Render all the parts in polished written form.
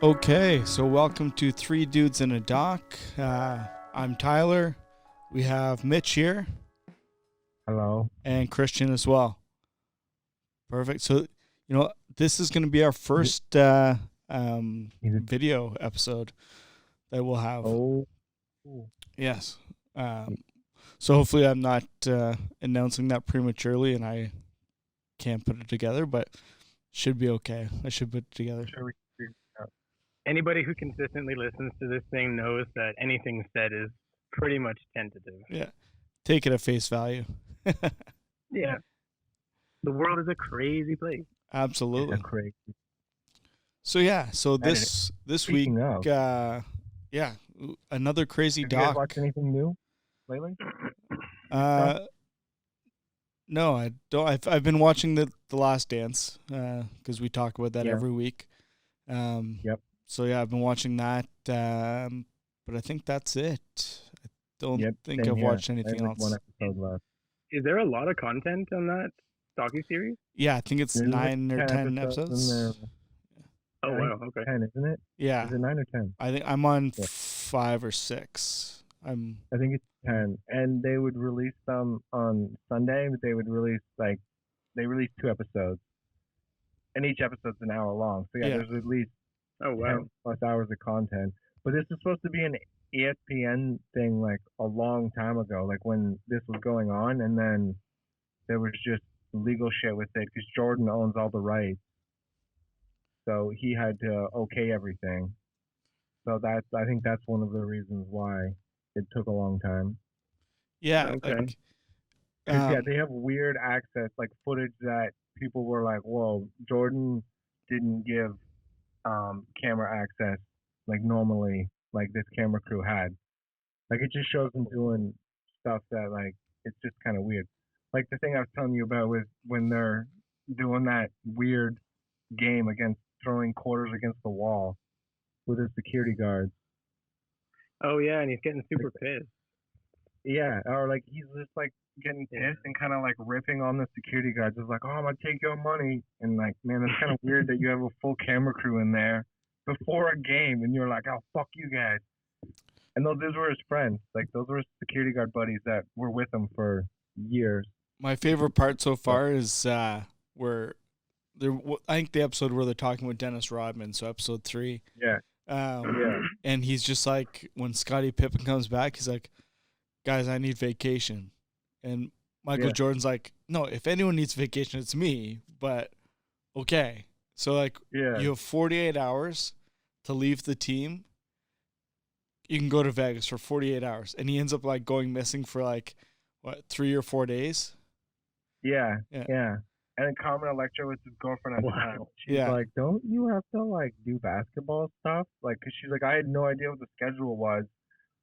Okay, so welcome to Three Dudes in a Dock. I'm Tyler. We have Mitch here. Hello. And Christian as well. Perfect. So, this is going to be our first video episode that we'll have. Oh. Yes. So hopefully I'm not announcing that prematurely and I can't put it together, but should be okay. I should put it together. Sure. Anybody who consistently listens to this thing knows that anything said is pretty much tentative. Yeah. Take it at face value. Yeah. The world is a crazy place. Absolutely. Crazy. So this week, another crazy doc. Have you guys watched anything new lately? No, I don't. I've been watching the Last Dance because we talk about that every week. Yep. So I've been watching that, but I think that's it. I don't think I've watched anything else. One episode left. Is there a lot of content on that docuseries? Yeah, I think it's 9 or 10 episodes. Oh wow, okay. 10, isn't it? Yeah. Is it 9 or 10? I think I'm on 5 or 6. I think it's 10, and they would release them on Sunday. But they would release they release 2 episodes, and each episode's an hour long. So there's at least 10 plus hours of content. But this is supposed to be an ESPN thing like a long time ago, like when this was going on, and then there was just legal shit with it because Jordan owns all the rights, so he had to okay everything. So I think that's one of the reasons why it took a long time. Yeah. Okay. They have weird access, like footage that people were like, "Whoa, Jordan didn't give camera access like normally, like this camera crew had." Like it just shows them doing stuff that like it's just kind of weird. Like the thing I was telling you about with when they're doing that weird game against throwing quarters against the wall with his security guards. Oh yeah, and he's getting super pissed. Yeah, or like he's just like getting pissed and kind of like ripping on the security guards. It's like, "Oh, I'm gonna take your money," and like, man, it's kind of weird that you have a full camera crew in there before a game, and you're like, "Oh, fuck you guys." And those were his friends. Like those were his security guard buddies that were with him for years. My favorite part so far is where I think the episode where they're talking with Dennis Rodman, so episode 3. Yeah. And he's just like, when Scottie Pippen comes back, he's like, "Guys, I need vacation." And Michael Jordan's like, "No, if anyone needs vacation, it's me, but okay." So like, you have 48 hours to leave the team. You can go to Vegas for 48 hours. And he ends up like going missing for like, 3 or 4 days? Yeah. And then Carmen Electra was his girlfriend at the time. She's like, "Don't you have to like do basketball stuff?" Like, cause she's like, "I had no idea what the schedule was."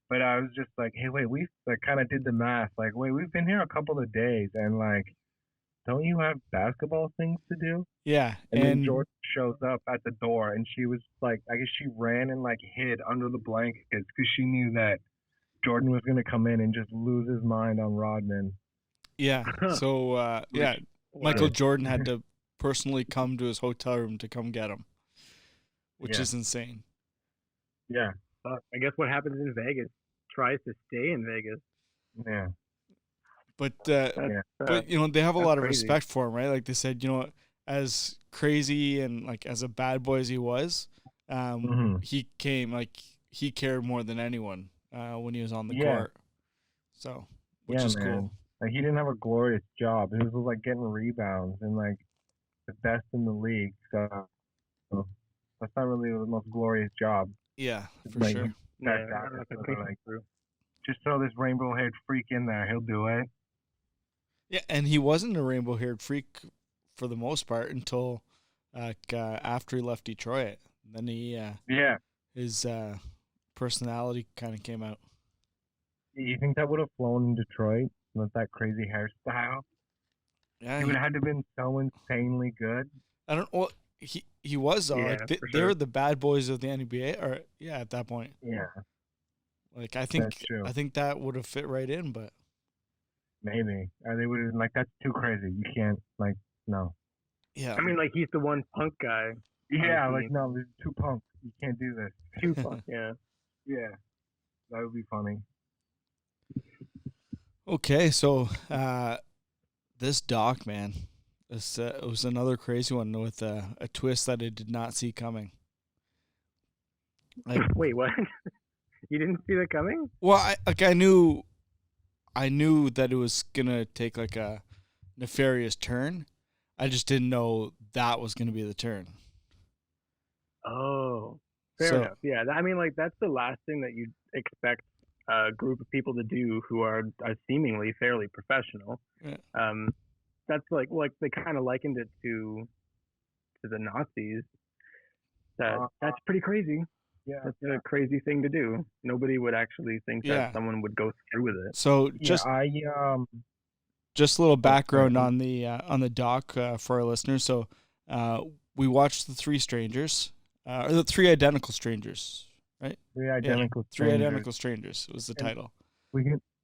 But I was just like, "Hey, wait, we like kind of did the math. Like, wait, we've been here a couple of days, and like, don't you have basketball things to do?" Yeah. And then George shows up at the door, and she was like, I guess she ran and like hid under the blankets because she knew that Jordan was gonna come in and just lose his mind on Rodman. Yeah. So Michael Jordan had to personally come to his hotel room to come get him, which is insane. Yeah. I guess what happens in Vegas tries to stay in Vegas. Yeah. But they have a lot of respect for him, right? Like they said, as crazy and like as a bad boy as he was, he came like he cared more than anyone when he was on the court. So, which is cool. Like he didn't have a glorious job. It was like getting rebounds and like the best in the league. So that's not really the most glorious job. Yeah, for sure. Just throw this rainbow-haired freak in there. He'll do it. Yeah, and he wasn't a rainbow-haired freak for the most part until after he left Detroit. Then his personality kind of came out. You think that would have flown in Detroit with that crazy hairstyle? Yeah, he would have had to have been so insanely good. I don't. Well, he was though. Like they were the bad boys of the NBA, or at that point. Yeah. Like I think that would have fit right in, but maybe they would have like that's too crazy. You can't like no. Yeah. I mean, like he's the one punk guy Yeah, like no, this is too punk. You can't do this. Too punk. Yeah. Yeah, that would be funny. Okay, so this doc, man, this it was another crazy one with a twist that I did not see coming. Like, wait, what? You didn't see that coming? Well, I knew that it was gonna take like a nefarious turn. I just didn't know that was gonna be the turn. Oh, fair enough. Yeah, I mean, like that's the last thing that you'd expect a group of people to do who are seemingly fairly professional. Yeah. That's like they kind of likened it to the Nazis. That's pretty crazy. Yeah, that's a crazy thing to do. Nobody would actually think that someone would go through with it. So just a little background on the doc for our listeners. So we watched The Three Strangers, or The Three Identical Strangers, right? Three Identical Strangers. Three Identical Strangers was the title. We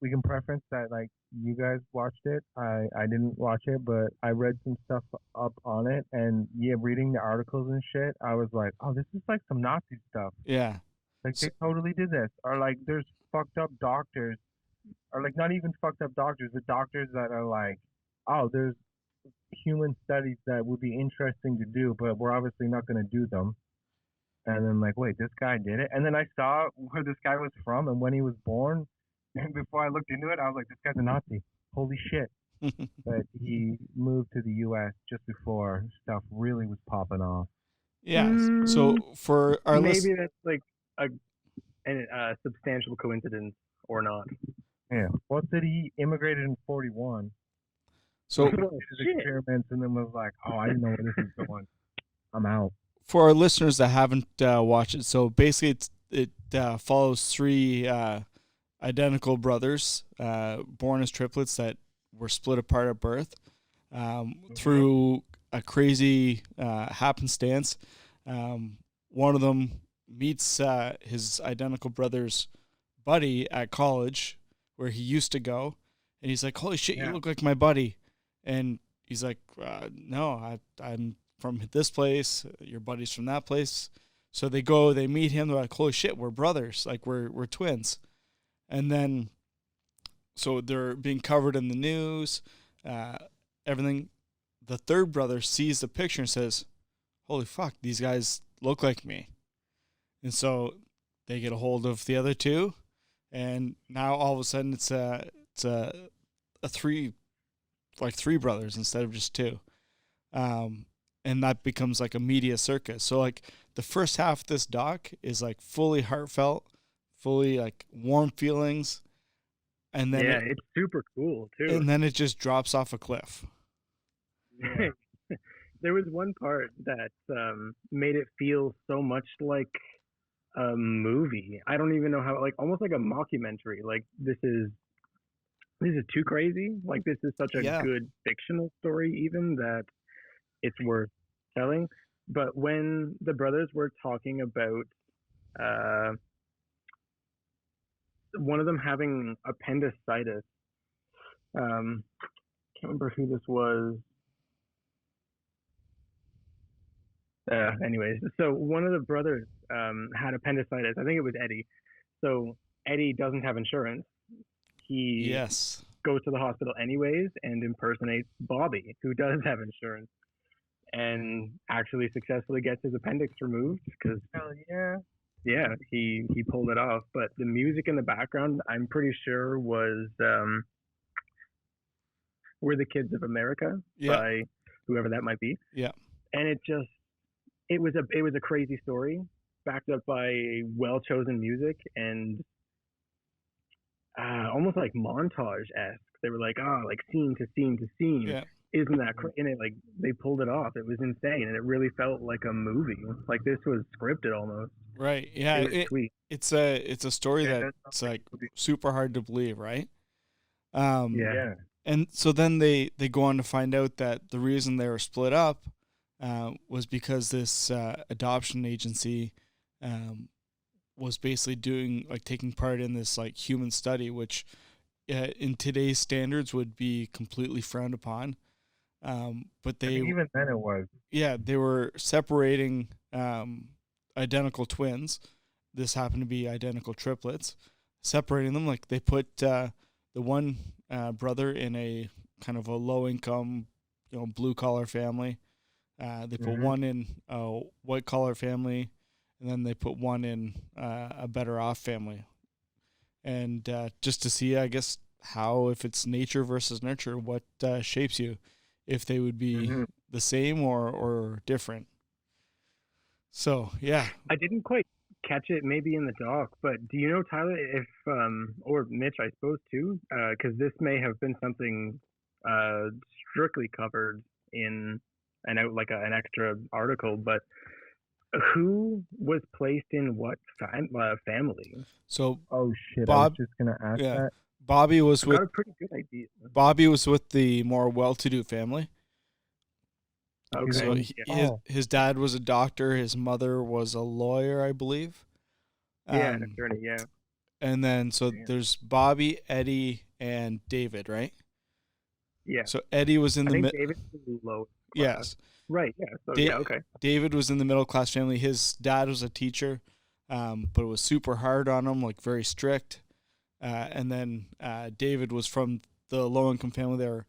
can preference that like you guys watched it. I didn't watch it, but I read some stuff up on it, and reading the articles and shit, I was like, oh, this is like some Nazi stuff. Yeah. Like they totally did this. Or like there's fucked up doctors, or like not even fucked up doctors, but doctors that are like, oh, there's human studies that would be interesting to do, but we're obviously not going to do them. And then like, wait, this guy did it. And then I saw where this guy was from and when he was born. And before I looked into it, I was like, this guy's a Nazi. Holy shit. But he moved to the U.S. just before stuff really was popping off. Yeah. So for our maybe that's like a substantial coincidence or not. Yeah. Well, said he immigrated in 1941. So he did his experiments and then was like, oh, I didn't know where this is going. I'm out. For our listeners that haven't watched it, so basically it follows three identical brothers born as triplets that were split apart at birth through a crazy happenstance. One of them meets his identical brother's buddy at college where he used to go, and he's like, holy shit, you look like my buddy. And he's like, no, I'm from this place, your buddy's from that place. So they meet him, they're like, holy shit, we're brothers, like we're twins. And then, so they're being covered in the news, everything. The third brother sees the picture and says, holy fuck, these guys look like me. And so they get a hold of the other two, and now all of a sudden it's a three brothers instead of just two. And that becomes like a media circus. So like the first half of this doc is like fully heartfelt, fully like warm feelings, and then it's super cool too. And then it just drops off a cliff. Yeah. There was one part that made it feel so much like a movie. I don't even know how, like almost like a mockumentary. Like this is too crazy. Like this is such a good fictional story, even that it's worth telling. But when the brothers were talking about one of them having appendicitis. Can't remember who this was. Anyways, so one of the brothers had appendicitis. I think it was Eddie. So Eddie doesn't have insurance. He goes to the hospital anyways and impersonates Bobby, who does have insurance, and actually successfully gets his appendix removed because he pulled it off. But the music in the background, I'm pretty sure was "We're the Kids of America" by whoever that might be. Yeah, and it was a crazy story backed up by well chosen music and almost like montage-esque. They were like, like scene to scene to scene. Yeah. Isn't that crazy? And it, like, they pulled it off. It was insane, and it really felt like a movie. Like this was scripted almost. Right. Yeah. It's a story that's like super hard to believe, right? And so then they go on to find out that the reason they were split up was because this adoption agency was basically taking part in this like human study, which in today's standards would be completely frowned upon. But they even then it was. Yeah, they were separating identical twins. This happened to be identical triplets. Separating them, like they put the one brother in a kind of a low income, blue collar family. They put one in a white collar family, and then they put one in a better off family. And just to see, I guess, how, if it's nature versus nurture, what shapes you, if they would be the same or different. So, yeah. I didn't quite catch it maybe in the doc, but do you know, Tyler, if, or Mitch, I suppose too, because this may have been something strictly covered in an extra article, but who was placed in what family? So, oh shit, I was just gonna ask that. Bobby was with got a pretty good idea. Bobby was with the more well-to-do family. Okay. So his dad was a doctor. His mother was a lawyer, I believe. Yeah, an attorney. Yeah. And then there's Bobby, Eddie, and David, right? Yeah. So Eddie was in the middle. David was low class. Yes. Right. Yeah. So okay. David was in the middle class family. His dad was a teacher, but it was super hard on him, like very strict. And then David was from the low income family. They were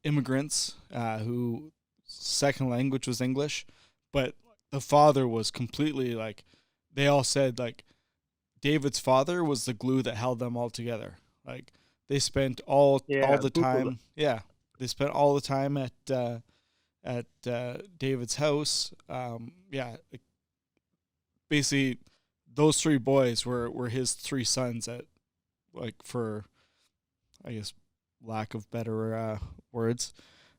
immigrants who second language was English, but the father was completely like, they all said like David's father was the glue that held them all together. Like they spent all the time. Yeah. They spent all the time at David's house. Basically those three boys were his three sons at, like, for, I guess, lack of better words.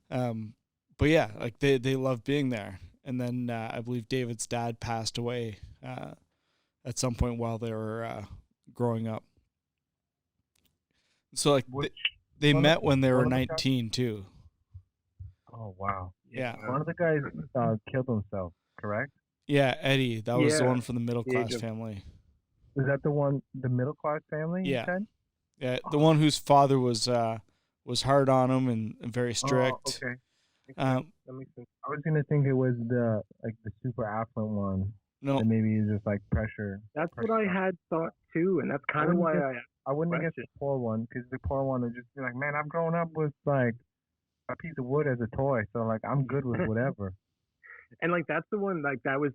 But yeah, like they loved being there. And then I believe David's dad passed away at some point while they were growing up. So like they met when they were 19 too. Oh wow! Yeah, one of the guys killed himself, correct? Yeah, Eddie. That was the one from the middle class family. Was that the one, the middle class family? Yeah. You said? Yeah, the one whose father was hard on him and very strict. Oh, okay. That makes sense. I was gonna think it was the super affluent one. No, and maybe it's just like pressure. That's what I had thought too, and that's kind of why I wouldn't guess the poor one, because the poor one would just be like, man, I've grown up with like a piece of wood as a toy, so like I'm good with whatever. And like that's the one, like that was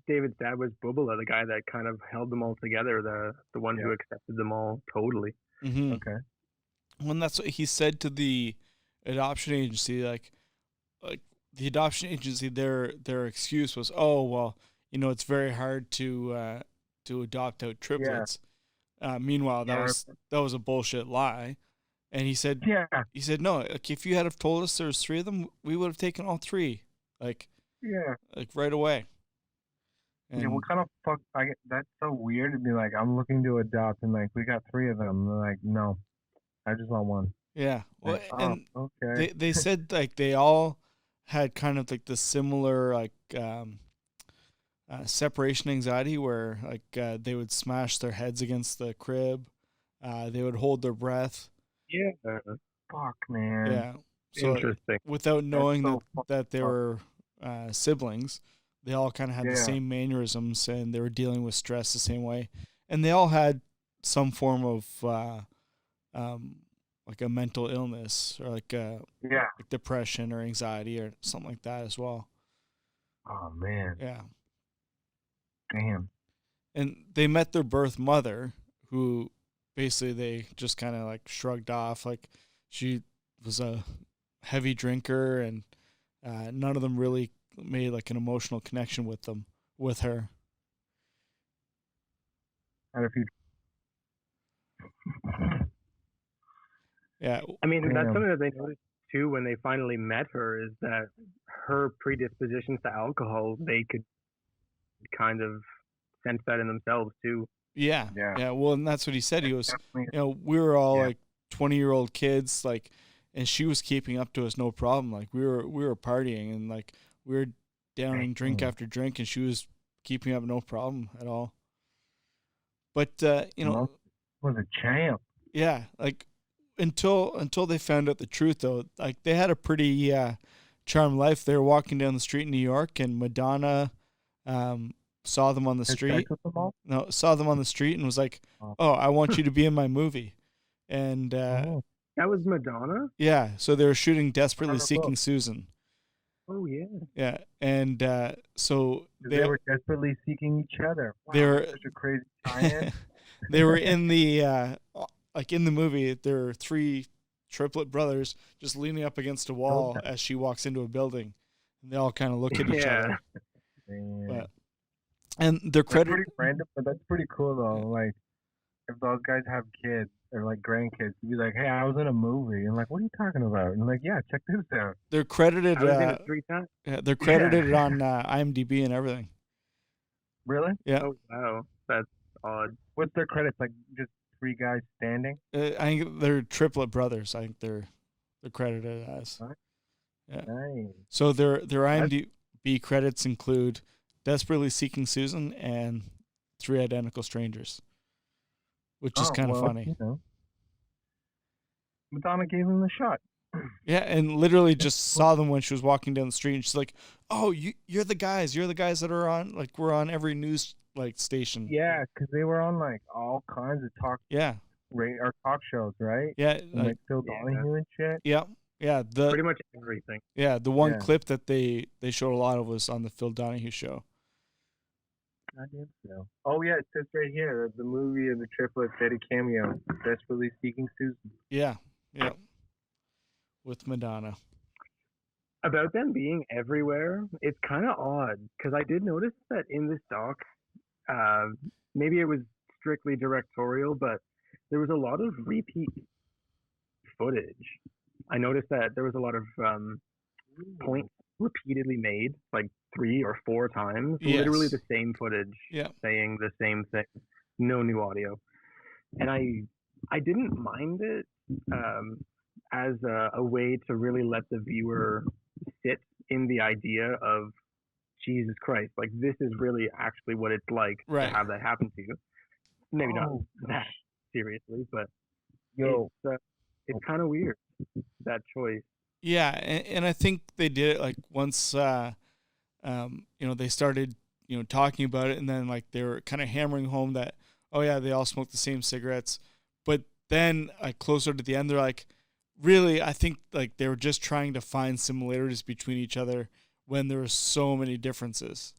David's dad was Bubala, the guy that kind of held them all together, the one who accepted them all totally. Mm-hmm. Okay. Well, that's what he said to the adoption agency. Like the adoption agency, their excuse was, oh well, it's very hard to adopt out triplets. Yeah. Meanwhile, that was a bullshit lie. And he said, no, like if you had have told us there was three of them, we would have taken all three, like right away. And what kind of fuck? That's so weird to be like, I'm looking to adopt, and like we got three of them. And they're like, no, I just want one. Yeah, well, like, okay. They said like they all had kind of like the similar like separation anxiety, where like they would smash their heads against the crib, they would hold their breath. Yeah. Fuck, man. Yeah. So interesting. Without knowing that they were siblings, they all kind of had the same mannerisms, and they were dealing with stress the same way. And they all had some form of like a mental illness, or like like depression or anxiety or something like that as well. Oh man. Yeah. Damn. And they met their birth mother, who basically they just kind of like shrugged off. Like she was a heavy drinker, and none of them really made like an emotional connection with her. Had a few. Yeah. I mean, that's something that they noticed too when they finally met her, is that her predispositions to alcohol, they could kind of sense that in themselves too. Yeah. Well, and that's what he said. He was, we were all like 20-year-old kids, like, and she was keeping up to us no problem. Like we were partying, and like we were downing drink after drink, and she was keeping up no problem at all. But was a champ. Yeah, like until they found out the truth, though, like they had a pretty charmed life. They were walking down the street in New York, and Madonna saw them on the street. No, saw them on the street and was like, "Oh, I want you to be in my movie." And that was Madonna. Yeah, so they were shooting "Desperately Seeking Susan." Oh yeah. Yeah, and so they were desperately seeking each other. Wow, they were such a crazy tie-in. They were in the like in the movie. There are 3 triplet brothers just leaning up against a wall as she walks into a building, and they all kind of look at each other. But, and they're credited. Pretty random, but that's pretty cool though. Like if those guys have kids or like grandkids, to be like, "Hey, I was in a movie," and like, "What are you talking about?" And like, "Yeah, check this out." They're credited. I was in it 3 times. Yeah, they're credited on IMDb and everything. Really? Yeah. Oh wow, that's odd. What's their credits? Like just 3 guys standing? I think they're triplet brothers. I think they're credited as. Yeah. Nice. So their IMDb credits include "Desperately Seeking Susan" and "3 Identical Strangers," which is kind of funny. You know. Madonna gave him the shot. Yeah, and literally just saw them when she was walking down the street, and she's like, "Oh, you're the guys. You're the guys that are on, like, we're on every news like station." Yeah, because they were on like all kinds of talk shows, right? Yeah, and, like Phil Donahue and shit. Yeah, yeah. Pretty much everything. Yeah, the one clip that they showed a lot of was on the Phil Donahue show. Goddamn Phil. Oh yeah, it says right here the movie of the triplets had a cameo, "Desperately Seeking Susan." Yeah, yeah. With Madonna. About them being everywhere, it's kind of odd because I did notice that in this doc, maybe it was strictly directorial, but there was a lot of repeat footage. I noticed that there was a lot of points repeatedly made, like 3 or 4 times, literally the same footage, saying the same thing, no new audio, and I didn't mind it. As a way to really let the viewer sit in the idea of Jesus Christ, like this is really actually what it's like to have that happen to you. Maybe not that seriously, but it's kind of weird, that choice. Yeah, and I think they did it like once they started talking about it, and then like they were kind of hammering home that they all smoke the same cigarettes, but then like closer to the end they're like, really, I think like they were just trying to find similarities between each other when there were so many differences.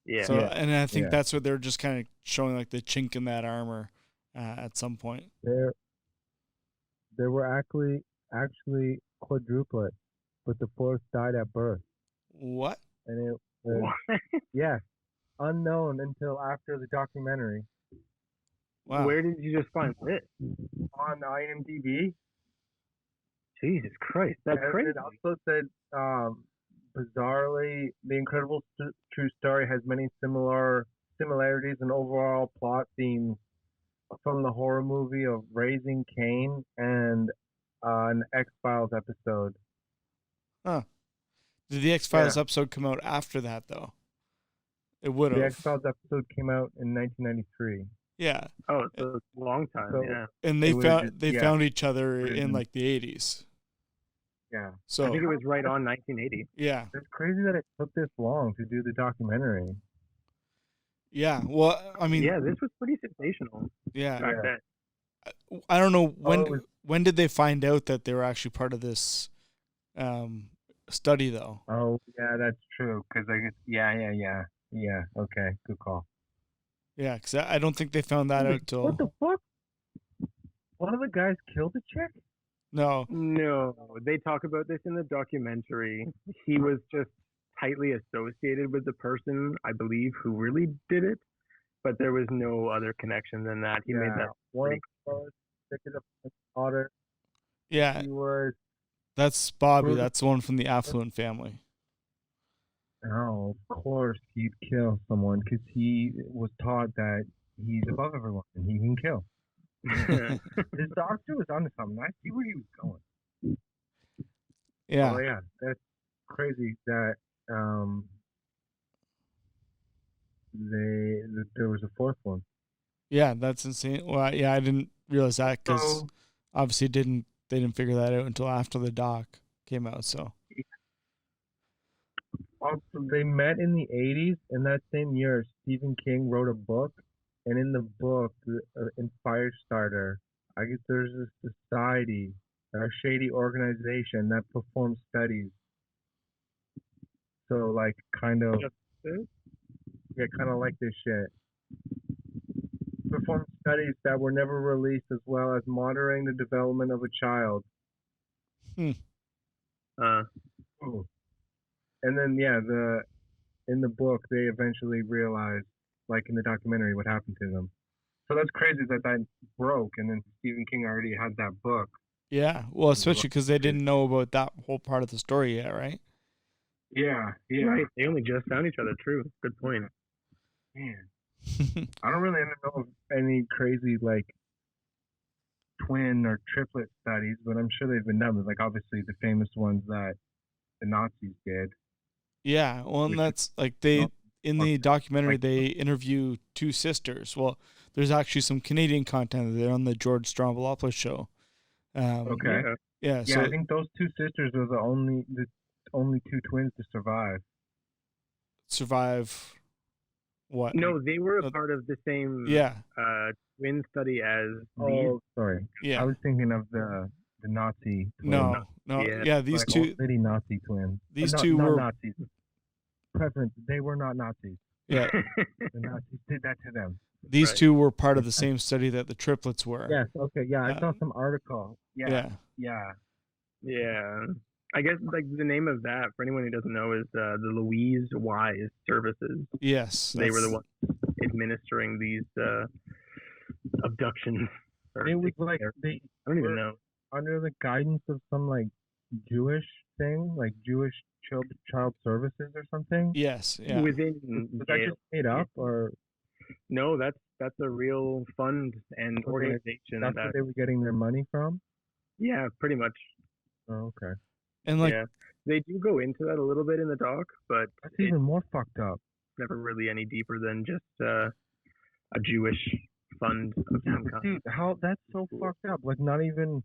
Yeah. So, and I think that's what they're just kind of showing, like the chink in that armor at some point. There were actually quadruplets, but the 4th died at birth. What? And it was, unknown until after the documentary. Wow. Where did you just find this? On IMDb. Jesus Christ, that's crazy. It also said, bizarrely, the incredible true story has many similarities and overall plot themes from the horror movie of Raising Cain and an X-Files episode. Huh. Did the X-Files episode come out after that, though? It would have. The X-Files episode came out in 1993. Yeah. Oh, it's a long time, And they found each other in like the 80s. Yeah. So I think it was right on 1980. Yeah. It's crazy that it took this long to do the documentary. Yeah. Well, I mean. Yeah, this was pretty sensational. Yeah. Back then. I don't know when did they find out that they were actually part of this study, though? Oh, yeah, that's true. Because I guess, yeah. Okay, good call. Yeah, because I don't think they found that out till. What the fuck? One of the guys killed a chick? No, they talk about this in the documentary. He was just tightly associated with the person, I believe, who really did it, but there was no other connection than that. He made that one. Yeah, that's Bobby. That's the one from the affluent family. Oh, of course he'd kill someone because he was taught that he's above everyone and he can kill. His doctor was onto something. I see where he was going. Yeah. Oh yeah, that's crazy that there was a 4th one. Yeah, that's insane. Well, yeah, I didn't realize that because obviously they didn't figure that out until after the doc came out. So also, they met in the 80s, and that same year, Stephen King wrote a book, and in the book, in Firestarter, I guess there's this society, a shady organization that performs studies. So, like, kind of like this shit. Perform studies that were never released, as well as monitoring the development of a child. Ooh. And then, in the book, they eventually realized, like in the documentary, what happened to them. So that's crazy that broke, and then Stephen King already had that book. Yeah, well, especially because they didn't know about that whole part of the story yet, right? Yeah. Right, they only just found each other, true. Good point. Man. I don't really know of any crazy, like, twin or triplet studies, but I'm sure they've been done. Like, obviously, the famous ones that the Nazis did. Yeah, well, and that's like in the documentary they interview two sisters. Well, there's actually some Canadian content there on the George Stroumboulopoulos show. Okay. Yeah. So I think those two sisters were the only two twins to survive. Survive what? No, they were a part of the same twin study as these. Sorry. Yeah. I was thinking of the Nazi twins. No. Yeah, these two city Nazi twins. These two were not Nazis. Preference. They were not Nazis. Yeah. The Nazis did that to them. These two were part of the same study that the triplets were. Yes. Okay. Yeah, I saw some article. Yeah. I guess like the name of that, for anyone who doesn't know, is the Louise Wise Services. Yes. They were the ones administering these abductions. It was like I don't even know. Under the guidance of some like Jewish thing, like Jewish child services or something. Yes. Yeah. Was that just made up or? No, that's a real fund and organization. That's where they were getting their money from? Yeah, pretty much. Oh, okay. And like, they do go into that a little bit in the doc, but that's even more fucked up. Never really any deeper than just a Jewish fund of some kind. Dude, that's so fucked up. Like, not even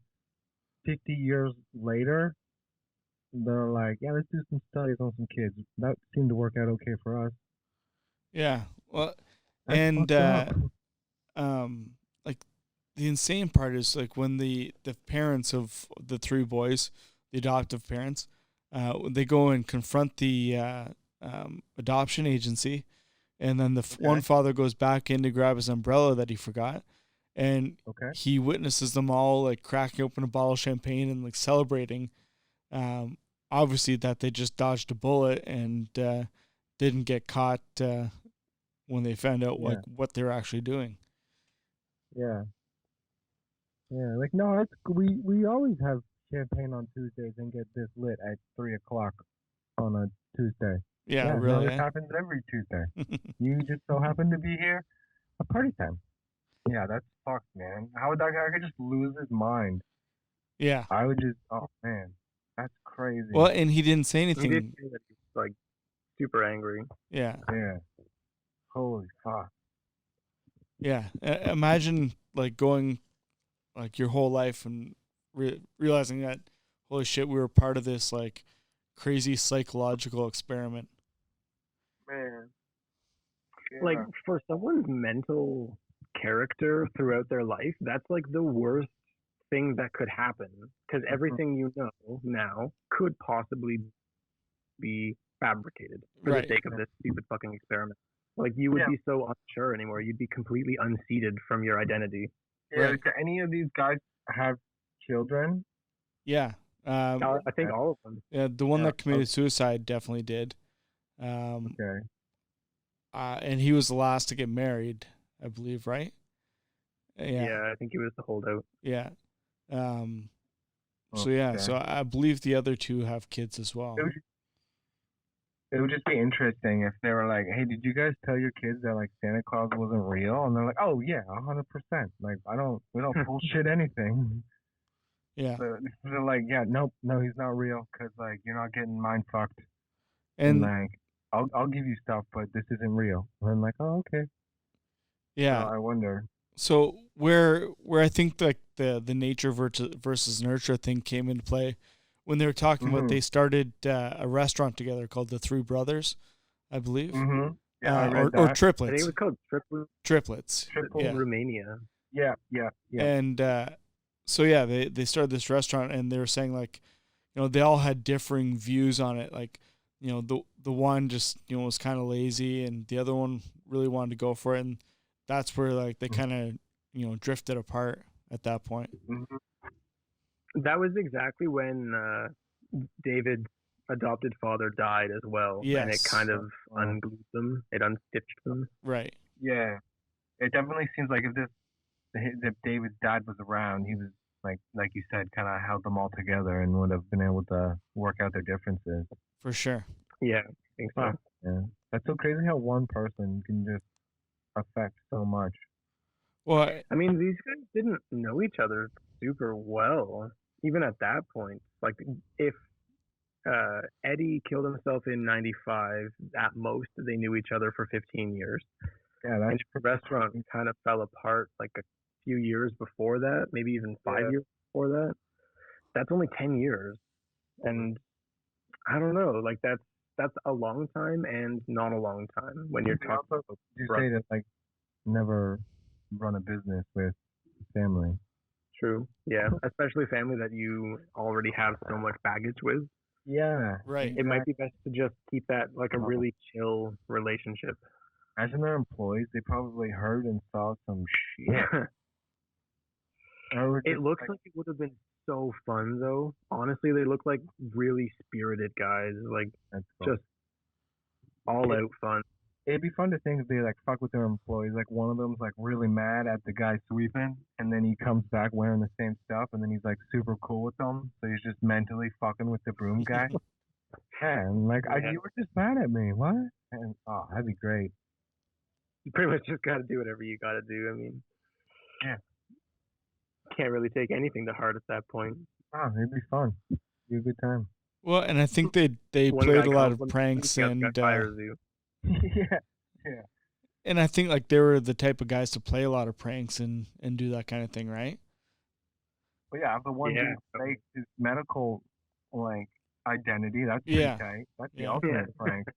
50 years later, they're like, yeah, let's do some studies on some kids. That seemed to work out okay for us. Yeah. Well, that's and like the insane part is like when the parents of the three boys, the adoptive parents, they go and confront the adoption agency, and then one father goes back in to grab his umbrella that he forgot, and he witnesses them all like cracking open a bottle of champagne and like celebrating, obviously that they just dodged a bullet and didn't get caught when they found out like what they're actually doing. Yeah, like no, we always have champagne on Tuesdays and get this lit at 3:00 on a Tuesday. Yeah, really. No, this happens every Tuesday. You just so happen to be here at party time. Yeah, that's fucked, man. How would that guy could just lose his mind? Yeah. I would just, oh man, that's crazy. Well, and he didn't say anything. He did say that he's like super angry. Yeah. Yeah. Holy fuck. Yeah. Imagine like going like your whole life and realizing that, holy shit, we were part of this like crazy psychological experiment. Man. Yeah. Like for someone's mental character throughout their life, that's like the worst thing that could happen, because everything you know now could possibly be fabricated for the sake of this stupid fucking experiment. Like you would be so unsure anymore. You'd be completely unseated from your identity. Yeah. Do any of these guys have children? Yeah. I think all of them. Yeah, the one that committed suicide definitely did. Okay. And he was the last to get married, I believe, right? Yeah, I think he was the holdout. Yeah. So I believe the other two have kids as well. It would just be interesting if they were like, "Hey, did you guys tell your kids that like Santa Claus wasn't real?" And they're like, "Oh yeah, 100%. Like we don't bullshit anything." Yeah. So they're like, "Yeah, no, he's not real because like you're not getting mind fucked." And like, I'll give you stuff, but this isn't real. And I'm like, "Oh, okay." Yeah. So I wonder. So where I think like the nature versus nurture thing came into play when they were talking about they started a restaurant together called the Three Brothers, I believe. Mm-hmm. Yeah, I read or that. triplets. I think it was called Triplets. in Romania. Yeah. And so yeah, they started this restaurant, and they were saying like, they all had differing views on it. Like, the one just was kind of lazy, and the other one really wanted to go for it, and that's where like they kind of drifted apart at that point. Mm-hmm. That was exactly when David's adopted father died as well. Yes. And it kind of unglued them. It unstitched them. Right. Yeah. It definitely seems like if David's dad was around, he was like you said, kind of held them all together and would have been able to work out their differences. For sure. Yeah, I think so. Yeah. That's so crazy how one person can just affect so much. Well, I mean, these guys didn't know each other super well, even at that point. Like, if Eddie killed himself in 95, at most, they knew each other for 15 years. Yeah, that's and the restaurant kind of fell apart like a few years before that, maybe even 5 years before that. That's only 10 years. And I don't know, like that's a long time and not a long time when you're talking about you say that like never run a business with family. True. Yeah. Especially family that you already have so much baggage with. Yeah. Right. It might be best to just keep that like a really chill relationship. Imagine their employees, they probably heard and saw some shit. It looks like it would have been so fun though. Honestly, they look like really spirited guys, like just all out fun. It'd be fun to think if they like fuck with their employees. Like one of them's like really mad at the guy sweeping, and then he comes back wearing the same stuff, and then he's like super cool with them. So he's just mentally fucking with the broom guy. And like, you were just mad at me. What? And that'd be great. You pretty much just got to do whatever you got to do. I mean, can't really take anything to heart at that point. It'd be fun. Be a good time. Well, and I think they played a lot of pranks and yeah. And I think like they were the type of guys to play a lot of pranks and do that kind of thing, right? Well, yeah, the one dude faked his medical like identity. That's pretty tight. That's the ultimate prank.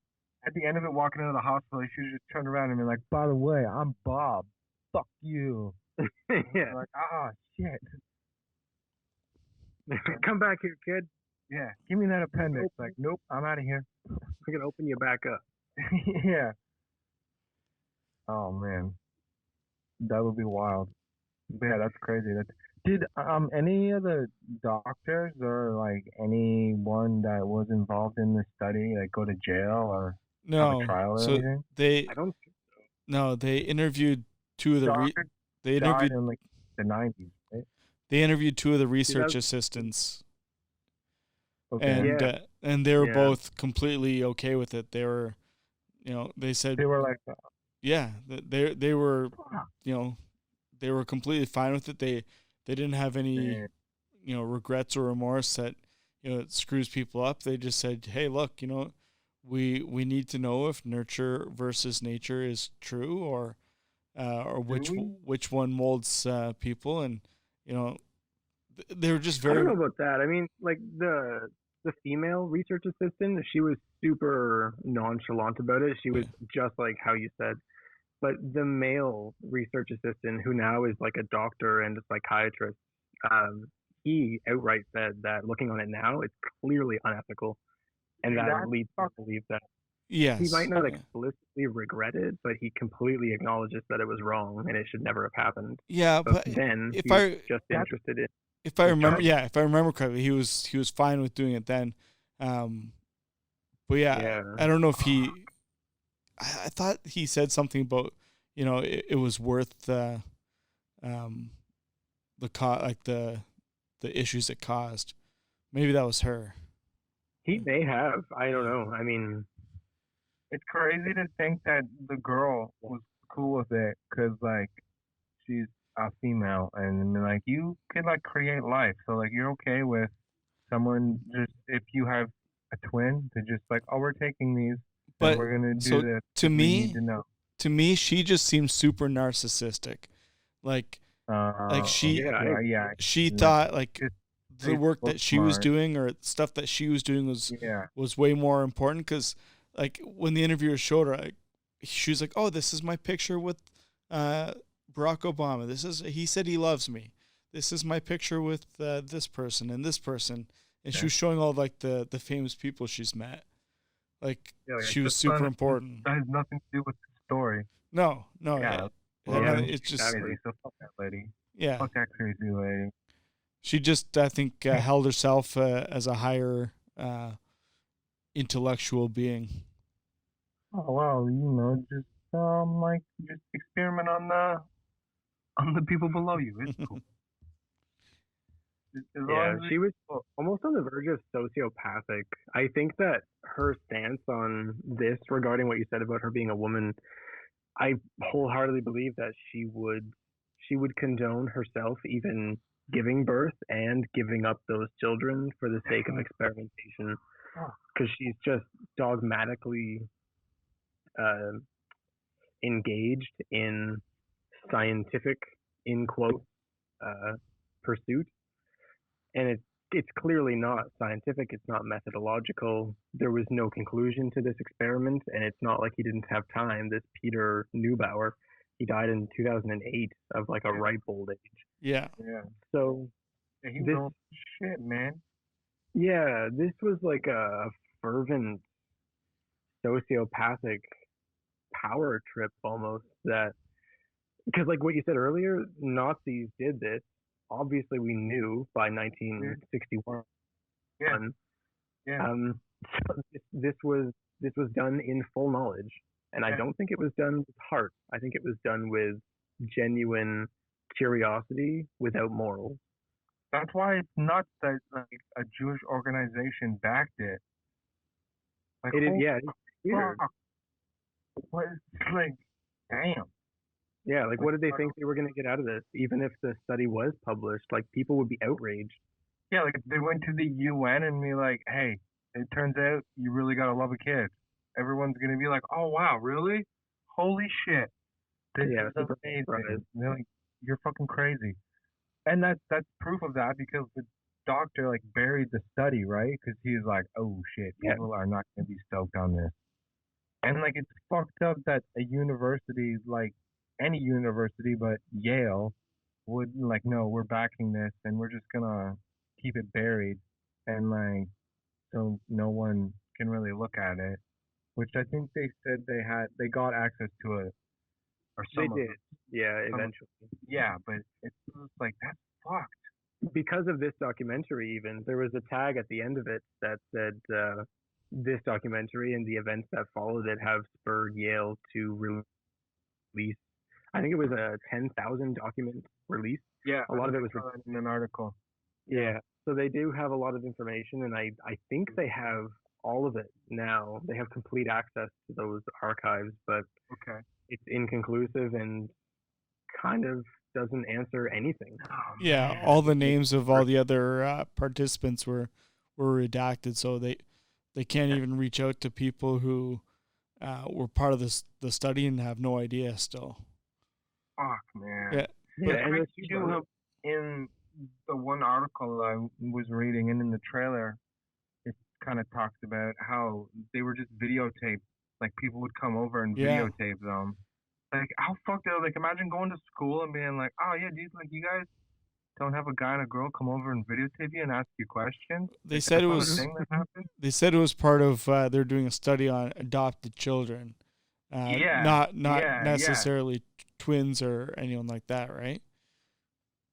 At the end of it, walking into the hospital, he should have just turned around and been like, "By the way, I'm Bob. Fuck you." Yeah. Like, shit. Come back here, kid. Yeah, give me that appendix. Like, nope, I'm out of here. I'm gonna open you back up. Yeah. Oh man, that would be wild. But yeah, that's crazy. Did any of the doctors or like anyone that was involved in the study like go to jail or have a trial or anything? I don't think so. No, they interviewed two of the they interviewed in like the 90s, right? They interviewed two of the research assistants. Okay. And they were both completely okay with it. They were, they said they were like, they were, they were completely fine with it. They didn't have any, regrets or remorse that, it screws people up. They just said, hey, look, we need to know if nurture versus nature is true or which one molds people, and they were just very. I don't know about that. I mean, like the female research assistant, she was super nonchalant about it. She was just like how you said. But the male research assistant, who now is like a doctor and a psychiatrist, he outright said that looking on it now, it's clearly unethical, and that leads me to believe that. Yes. He might not explicitly regret it, but he completely acknowledges that it was wrong and it should never have happened. Yeah, but then if he's just interested in. If I remember correctly, he was fine with doing it then. But I don't know if he. I thought he said something about it was worth the issues it caused. Maybe that was her. He may have. I don't know. I mean, it's crazy to think that the girl was cool with it because like she's a female and like you could like create life. So like you're okay with someone just if you have a twin to just like we're taking these. But we're gonna do this. To me, she just seems super narcissistic. Like Like she yeah. thought like the She's work book that she was smart. doing or stuff that she was doing was way more important because like when the interviewer showed her, like, she was like, "Oh, this is my picture with Barack Obama. He said he loves me. This is my picture with this person and this person." And she was showing all like the famous people she's met. Like she was super important. That has nothing to do with the story. No. It's just so fuck that lady. Yeah. Fuck that crazy lady. She just, I think, held herself as a higher intellectual being. Oh well, just experiment on the people below you. It's cool. She was almost on the verge of sociopathic. I think that her stance on this, regarding what you said about her being a woman, I wholeheartedly believe that she would condone herself even giving birth and giving up those children for the sake of experimentation, because she's just dogmatically engaged in scientific, in quote, pursuit, and it's clearly not scientific. It's not methodological. There was no conclusion to this experiment, and it's not like he didn't have time. This Peter Neubauer, he died in 2008 of like a ripe old age. Yeah. So he knows shit, man. Yeah, this was like a fervent sociopathic power trip almost, that because like what you said earlier, Nazis did this. Obviously, we knew by 1961. So this was done in full knowledge, and I don't think it was done with heart. I think it was done with genuine curiosity without morals. That's why it's nuts that like a Jewish organization backed it. Like, it is, yeah. It's weird. What is like, damn. Yeah, like what did they think they were going to get out of this? Even if the study was published, like people would be outraged. Yeah, like if they went to the UN and be like, "Hey, it turns out you really gotta love a kid." Everyone's gonna be like, "Oh wow, really? Holy shit! This is amazing." They're like, "You're fucking crazy," and that's proof of that because the doctor like buried the study, right? Because he's like, "Oh shit, people are not gonna be stoked on this," and like it's fucked up that a university like any university but Yale would like, no, we're backing this and we're just gonna keep it buried and like so no one can really look at it. Which I think they said they got access to it or some they did. Eventually. Yeah, but it's just like that's fucked. Because of this documentary, even there was a tag at the end of it that said this documentary and the events that followed it have spurred Yale to release. I think it was a 10,000 document release. Yeah, a lot of it was in an article. Yeah, so they do have a lot of information, and I think they have all of it now. They have complete access to those archives, but it's inconclusive and kind of doesn't answer anything. Yeah, all the names of all the other participants were redacted, so they can't even reach out to people who were part of the study and have no idea still. Fuck, man. Yeah. And in the one article I was reading and in the trailer, it kind of talks about how they were just videotaped. Like people would come over and videotape them. Like how fucked up. Like imagine going to school and being like, "Oh yeah, dude, like you guys don't have a guy and a girl come over and videotape you and ask you questions." They said it was. They said it was part of. They're doing a study on adopted children. Not necessarily twins or anyone like that, right?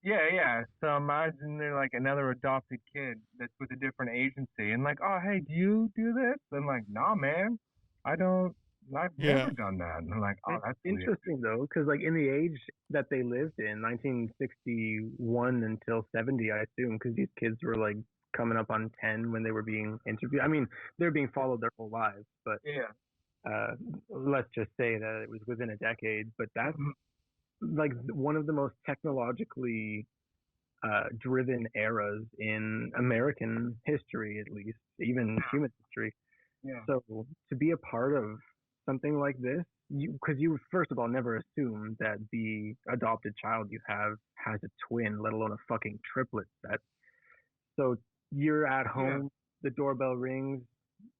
Yeah. So imagine they're like another adopted kid that's with a different agency, and like, "Oh, hey, do you do this?" And like, "Nah, man, I don't. I've never done that." And I'm like, "Oh, that's interesting though, because like in the age that they lived in, 1961 until 70, I assume, because these kids were like coming up on 10 when they were being interviewed. I mean, they're being followed their whole lives, but let's just say that it was within a decade. But that's like one of the most technologically driven eras in American history, at least, even human history. So to be a part of something like this because you first of all never assume that the adopted child you have has a twin, let alone a fucking triplet set. So you're at home, the doorbell rings,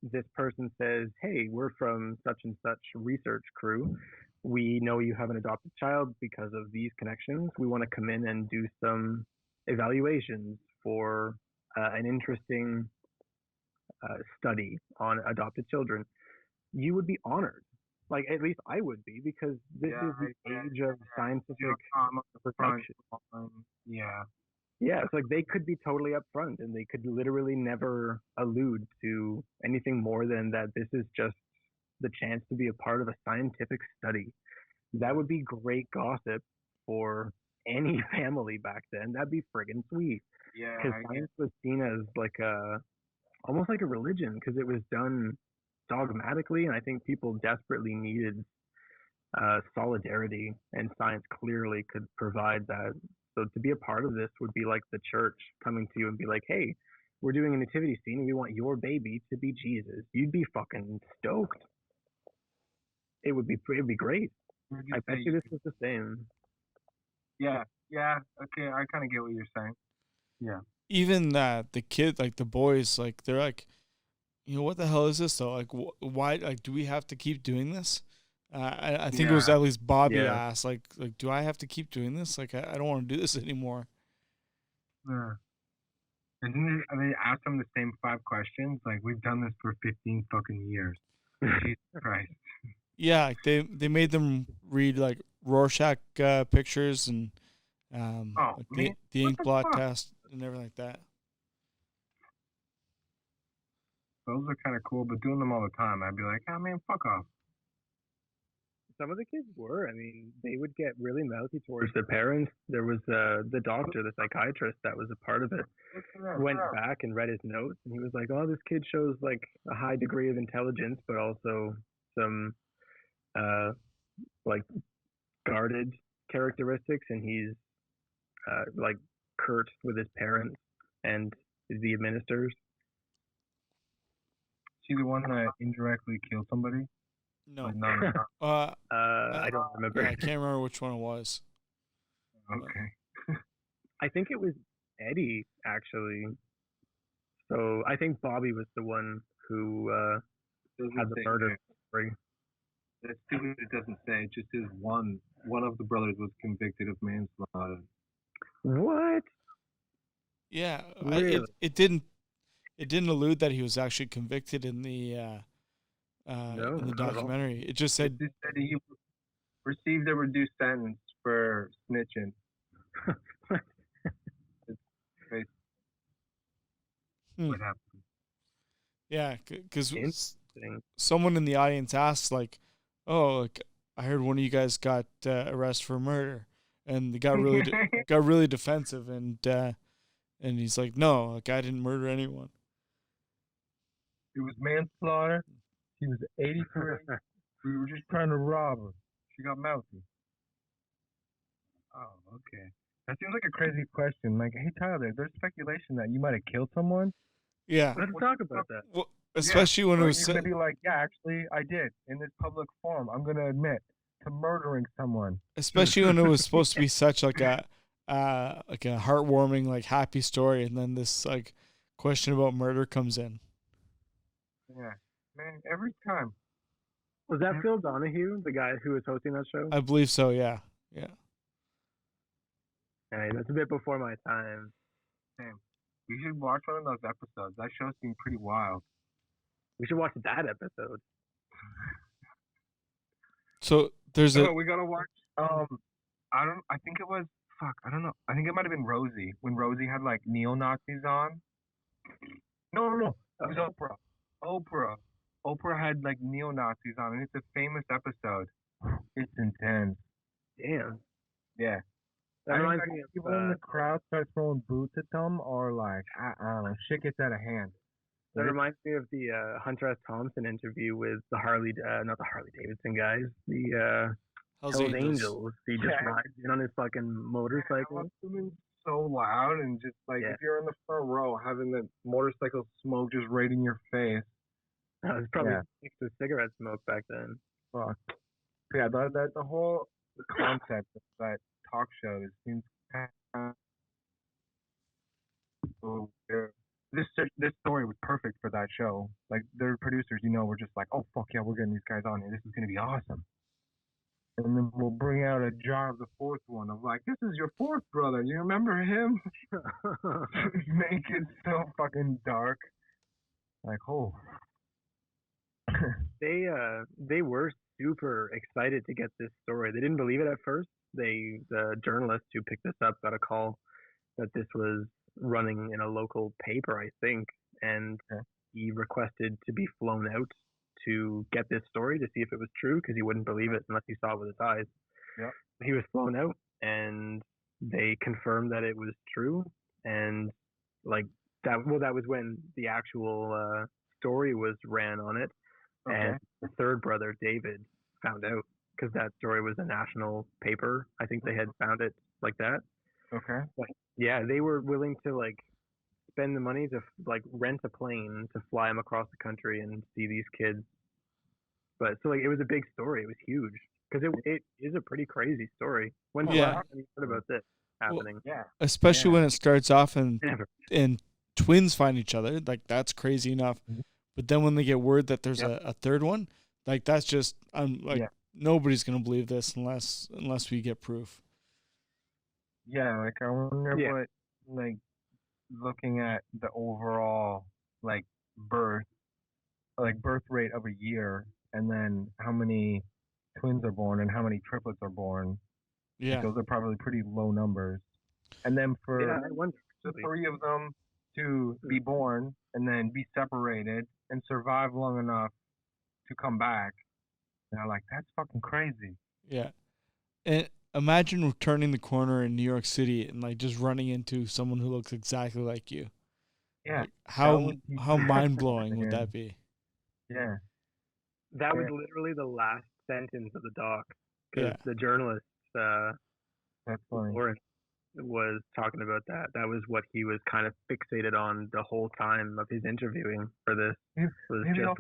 this person says, "Hey, we're from such and such research crew. We know you have an adopted child because of these connections. We want to come in and do some evaluations for an interesting study on adopted children." You would be honored. Like, at least I would be, because this is the age of scientific perfection. Yeah, it's like they could be totally upfront and they could literally never allude to anything more than that this is just the chance to be a part of a scientific study. That would be great gossip for any family back then. That'd be friggin' sweet. Yeah. Because science was seen as like almost like a religion, because it was done dogmatically, and I think people desperately needed solidarity, and science clearly could provide that. So to be a part of this would be like the church coming to you and be like, "Hey, we're doing a nativity scene and we want your baby to be Jesus." You'd be fucking stoked. It'd be great. I bet you this was the same. Yeah, okay, I kind of get what you're saying. Yeah. Even the kid, like the boys, like they're like, what the hell is this though? Like, why? Like, do we have to keep doing this? I think it was at least Bobby asked, like, do I have to keep doing this? Like, I don't want to do this anymore. Yeah. And then they asked them the same 5 questions. Like, we've done this for 15 fucking years. Jesus Christ. Yeah, they made them read like Rorschach pictures and like the ink blot test and everything like that. Those are kind of cool, but doing them all the time, I'd be like, "Oh man, fuck off." Some of the kids were. I mean, they would get really mouthy towards their parents. There was the doctor, the psychiatrist that was a part of it, went back and read his notes, and he was like, "Oh, this kid shows like a high degree of intelligence, but also some like guarded characteristics, and he's like curt with his parents and the administrators." Is he the one that indirectly killed somebody? No. I don't remember. Yeah, I can't remember which one it was. Okay. I think it was Eddie, actually. So I think Bobby was the one who had the murder story. That's stupid. It doesn't say. It just says one of the brothers was convicted of manslaughter. What? Yeah, really? It didn't allude that he was actually convicted in the in the documentary. It just said he received a reduced sentence for snitching. What happened? Yeah, because someone in the audience asked, like, "Oh, like, I heard one of you guys got arrested for murder," and they got really got really defensive, and he's like, "No, like, I didn't murder anyone. It was manslaughter. She was 83. We were just trying to rob her. She got mouthy." Oh, okay. That seems like a crazy question. Like, hey, Tyler, there's speculation that you might have killed someone. Yeah. Let's talk about that. Well, especially when it was... You're going to be like, yeah, actually, I did. In this public forum, I'm going to admit to murdering someone. Especially when it was supposed to be such like a heartwarming, like, happy story, and then this, like, question about murder comes in. Yeah. Man, every time. Was that Phil Donahue, the guy who was hosting that show? I believe so, yeah. Yeah. Hey, that's a bit before my time. Damn. We should watch one of those episodes. That show seemed pretty wild. We should watch that episode. So there's we gotta watch. I think it was. Fuck. I don't know. I think it might have been Rosie when Rosie had like neo-Nazis on. No. It was Oprah. Oprah had like neo-Nazis on, and it's a famous episode. It's intense. Damn. Yeah. That reminds me of people in the crowd start throwing boots at them, or like I don't know, shit gets out of hand. That reminds me of the Hunter S. Thompson interview with the not the Harley Davidson guys, the Hells Angels. He just rides in on his fucking motorcycle. So loud, and just like if you're in the front row, having the motorcycle smoke just right in your face. It was probably extra cigarette smoke back then. Fuck. Yeah, the whole concept of that talk show seems kind of weird. This story was perfect for that show. Like their producers, were just like, oh fuck yeah, we're getting these guys on here. This is gonna be awesome. And then we'll bring out a jar of the fourth one of like, this is your fourth brother. You remember him? Make it so fucking dark. Like, oh. They were super excited to get this story. They didn't believe it at first. The journalist who picked this up got a call that this was running in a local paper, I think, and he requested to be flown out to get this story to see if it was true because he wouldn't believe it unless he saw it with his eyes. Yeah. He was flown out, and they confirmed that it was true, and like that. Well, that was when the actual story was ran on it. Okay. And the third brother, David, found out because that story was a national paper. I think they had found it like that. Okay. But yeah, they were willing to like spend the money to like rent a plane to fly them across the country and see these kids. But so like it was a big story. It was huge because it is a pretty crazy story. When's the last time you heard about this happening? Well, yeah. Especially when it starts off and twins find each other. Like that's crazy enough. Mm-hmm. But then when they get word that there's a third one, like that's just nobody's gonna believe this unless we get proof. Yeah, like I wonder what like looking at the overall like birth rate of a year, and then how many twins are born and how many triplets are born. Yeah, those are probably pretty low numbers. And then for the three of them to be born and then be separated and survive long enough to come back, like that's fucking crazy. Yeah, and imagine turning the corner in New York City and like just running into someone who looks exactly like you. Yeah, like, how mind blowing would that be? Yeah, that was literally the last sentence of the doc because the journalist, that's funny. Lawrence, was talking about that. That was what he was kind of fixated on the whole time of his interviewing for this.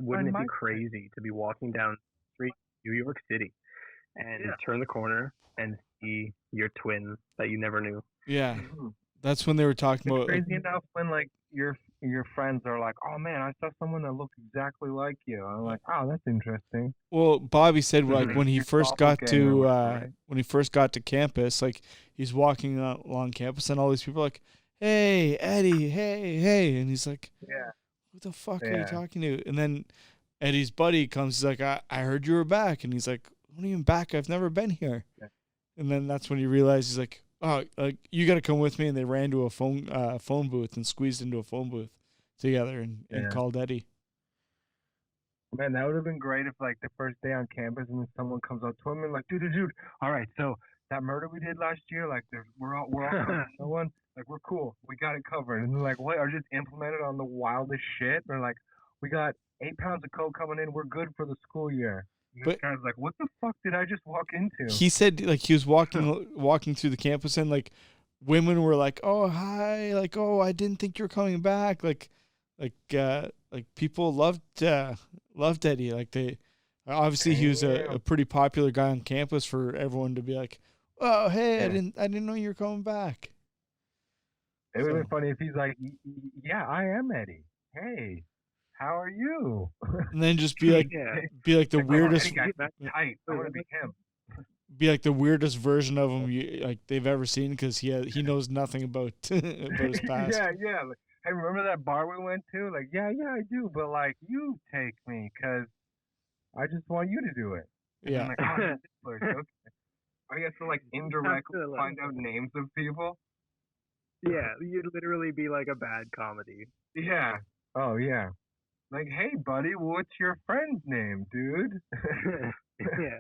Wouldn't it be crazy to be walking down the street in New York City and turn the corner and see your twin that you never knew? Yeah, that's when they were talking about. Crazy enough when like your friends are like, oh man, I saw someone that looked exactly like you. I'm like, oh, that's interesting. Well, Bobby said like when he first got to campus, like he's walking along campus and all these people are like, hey Eddie, hey, and he's like, who the fuck are you talking to? And then Eddie's buddy comes, he's like, I heard you were back, and he's like, what do you mean back? I've never been here. Yeah. And then that's when he realized, he's like, oh, like you got to come with me, and they ran to a phone booth and squeezed into a phone booth together and called Eddie. Man, that would have been great if like the first day on campus and then someone comes up to him and like, dude, all right, so that murder we did last year, like we're all no one, like we're cool, we got it covered, and they're like, what? Or just implemented on the wildest shit. They're like, we got 8 pounds of coke coming in, we're good for the school year. And this guy's like, what the fuck did I just walk into? He said like he was walking through the campus and like women were like, oh hi, like oh I didn't think you were coming back, like people loved Eddie. Like they obviously he was a pretty popular guy on campus for everyone to be like, oh hey, I didn't know you were coming back. It would have been funny if he's like, yeah, I am Eddie. Hey, how are you? And then just be like the weirdest. Tight. I want to be him. Be like the weirdest version of him they've ever seen because he knows nothing about his past. Yeah. Like, hey, remember that bar we went to? Like, yeah, I do. But like, you take me because I just want you to do it. Yeah. I'm like, oh, okay. I guess to like indirectly find out names of people. Yeah, you'd literally be like a bad comedy. Yeah. Oh yeah. Like, hey buddy, what's your friend's name, dude? Yeah.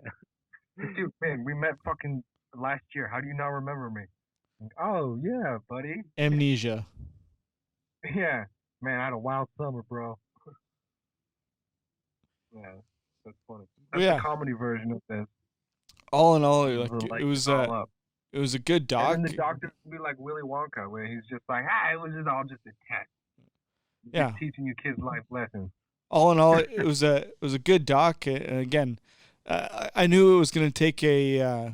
Dude, man, we met fucking last year. How do you not remember me? Like, oh yeah, buddy. Amnesia. Yeah. Man, I had a wild summer, bro. Yeah, that's funny. That's the comedy version of this. All in all, like it was a good doc. And then the doctor would be like Willy Wonka, where he's just like, it was just all just a test. Just teaching you kids life lessons. All in all, it was a good doc. And again, I knew it was going to take a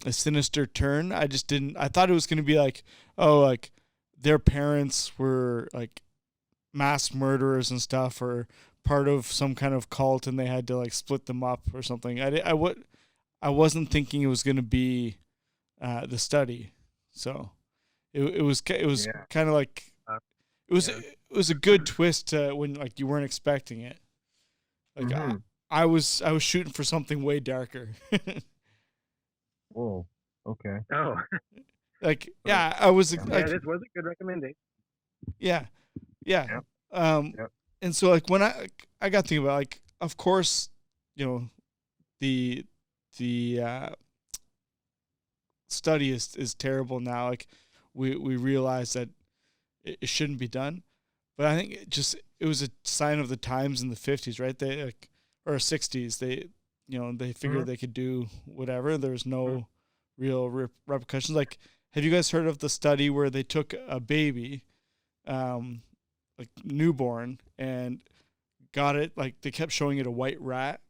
sinister turn. I just didn't. I thought it was going to be like, oh, like their parents were like mass murderers and stuff, or part of some kind of cult, and they had to like split them up or something. I wasn't thinking it was going to be the study, so it was kind of like it was a good twist when like you weren't expecting it. Like I was shooting for something way darker. Whoa. Okay. Oh. Like I was yeah, like, this was a good recommendation. Yeah. Yep. And so like when I got thinking about, like, of course, you know, the study is terrible now. Like we realize that it shouldn't be done, but I think it was a sign of the times in the 50s, right? They like, or 60s. They they figured they could do whatever. There was no real repercussions. Like, have you guys heard of the study where they took a baby, like newborn, and got it, like they kept showing it a white rat,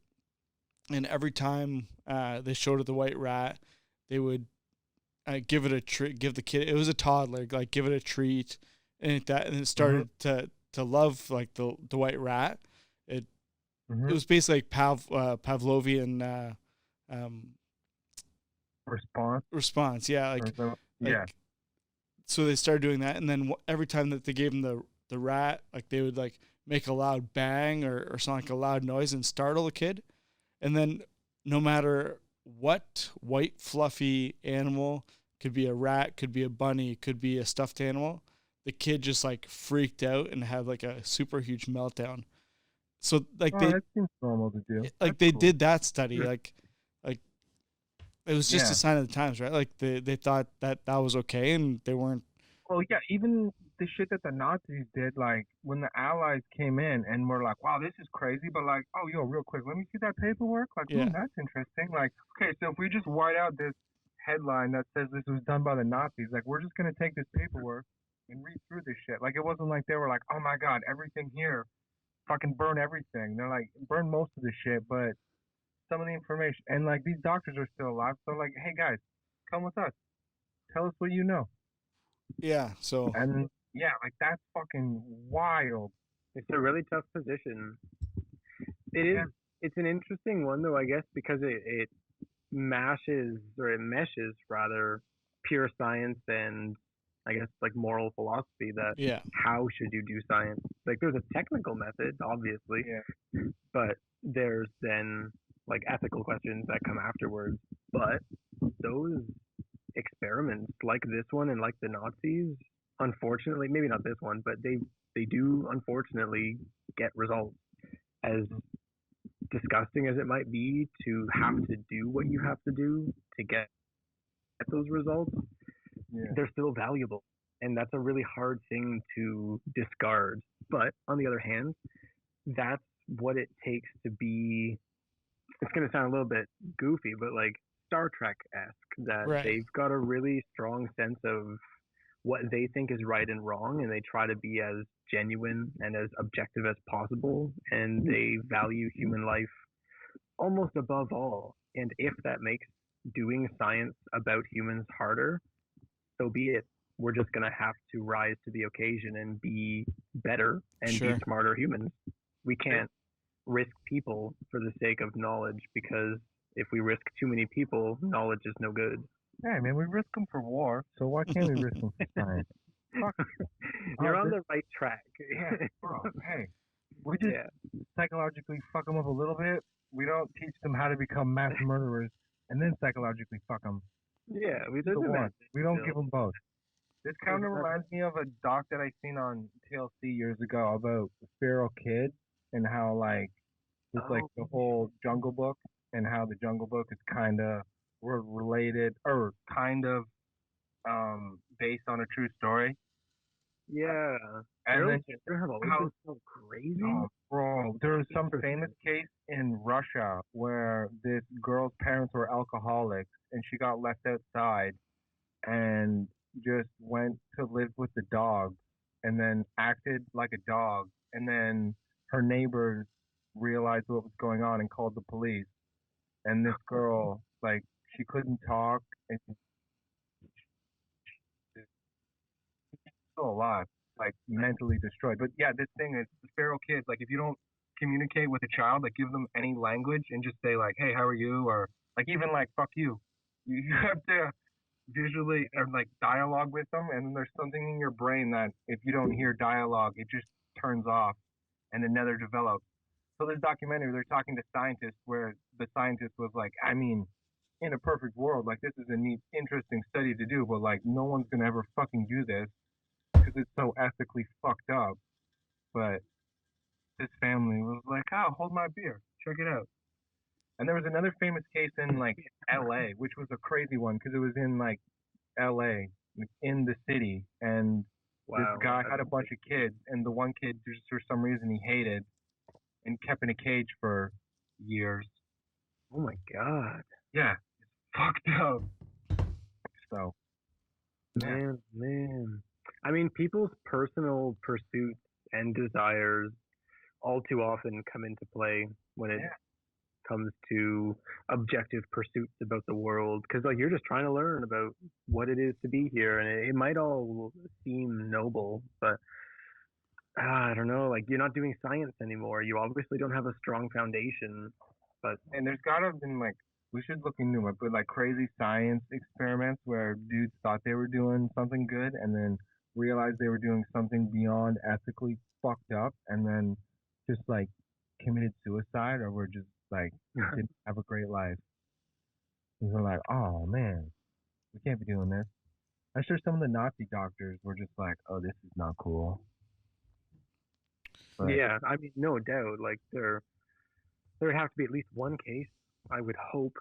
and every time they showed it the white rat, they would give it a treat, give the kid, it was a toddler, like give it a treat, and it started to love like the white rat. It was basically like Pavlovian response. Yeah, like so they started doing that, and then every time that they gave him the rat, like they would like make a loud bang or something, like a loud noise, and startle the kid. And then no matter what white fluffy animal, could be a rat, could be a bunny, could be a stuffed animal, the kid just like freaked out and had like a super huge meltdown. So like that seems normal to do. Like they did that study, like it was just a sign of the times, right? Like they thought that was okay, and they weren't. Well, yeah, even the shit that the Nazis did, like when the Allies came in and were like, "Wow, this is crazy," but like, "Oh, yo, real quick, let me see that paperwork." Like, that's interesting. Like, okay, so if we just white out this headline that says this was done by the Nazis, like, we're just gonna take this paperwork and read through this shit. Like, it wasn't like they were like, "Oh my god, everything here, fucking burn everything." They're like, burn most of the shit, but some of the information. And like, these doctors are still alive, so like, hey guys, come with us. Tell us what you know. Yeah. So. And yeah, like that's fucking wild. It's a really tough position. It is. It's an interesting one though, I guess, because it meshes rather pure science and I guess like moral philosophy. That how should you do science? Like there's a technical method, obviously, but there's then like ethical questions that come afterwards. But those experiments, like this one and like the Nazis, unfortunately, maybe not this one, but they do unfortunately get results. As disgusting as it might be to have to do what you have to do to get those results, they're still valuable, and that's a really hard thing to discard. But on the other hand, that's what it takes to be. It's going to sound a little bit goofy, but like Star Trek-esque, that they've got a really strong sense of what they think is right and wrong, and they try to be as genuine and as objective as possible, and they value human life almost above all. And if that makes doing science about humans harder, so be it. We're just going to have to rise to the occasion and be better and be smarter humans. We can't risk people for the sake of knowledge, because if we risk too many people, knowledge is no good. Yeah, man, we risk them for war, so why can't we risk them for science? You're on the right track. Yeah, bro. Hey, we just psychologically fuck them up a little bit. We don't teach them how to become mass murderers and then psychologically fuck them. Yeah, we don't give them both. This kind of reminds me of a doc that I seen on TLC years ago about the feral kid and how like just like the whole Jungle Book, and how the Jungle Book is kind of related or kind of based on a true story. Yeah. And then how so crazy. Oh, bro, there was some famous case in Russia where this girl's parents were alcoholics, and she got left outside and just went to live with the dog, and then acted like a dog, and then her neighbors realized what was going on and called the police. And this girl, like, she couldn't talk, and she's still alive, like mentally destroyed. But yeah, this thing is the feral kids. Like, if you don't communicate with a child, like, give them any language and just say like, "Hey, how are you?" or like even like "fuck you." You have to visually or like dialogue with them, and there's something in your brain that if you don't hear dialogue, it just turns off, and it never develops. So this documentary, they're talking to scientists, where the scientist was like, I mean, in a perfect world, like this is a neat, interesting study to do, but like no one's gonna ever fucking do this because it's so ethically fucked up. But this family was like, oh, hold my beer, check it out. And there was another famous case in like L.A., which was a crazy one because it was in like L.A., like, in the city, and this guy had a bunch of kids, and the one kid just for some reason he hated and kept in a cage for years. Oh my god. Yeah, it's fucked up. So, man. I mean, people's personal pursuits and desires all too often come into play when it comes to objective pursuits about the world, because like you're just trying to learn about what it is to be here, and it might all seem noble, but I don't know, like you're not doing science anymore. You obviously don't have a strong foundation. And there's gotta have been like, we should look into it, but like crazy science experiments where dudes thought they were doing something good and then realized they were doing something beyond ethically fucked up, and then just like committed suicide, or were just like didn't have a great life. And we're like, oh man, we can't be doing this. I'm sure some of the Nazi doctors were just like, oh, this is not cool. But, yeah, I mean, no doubt. Like there would have to be at least one case, I would hope.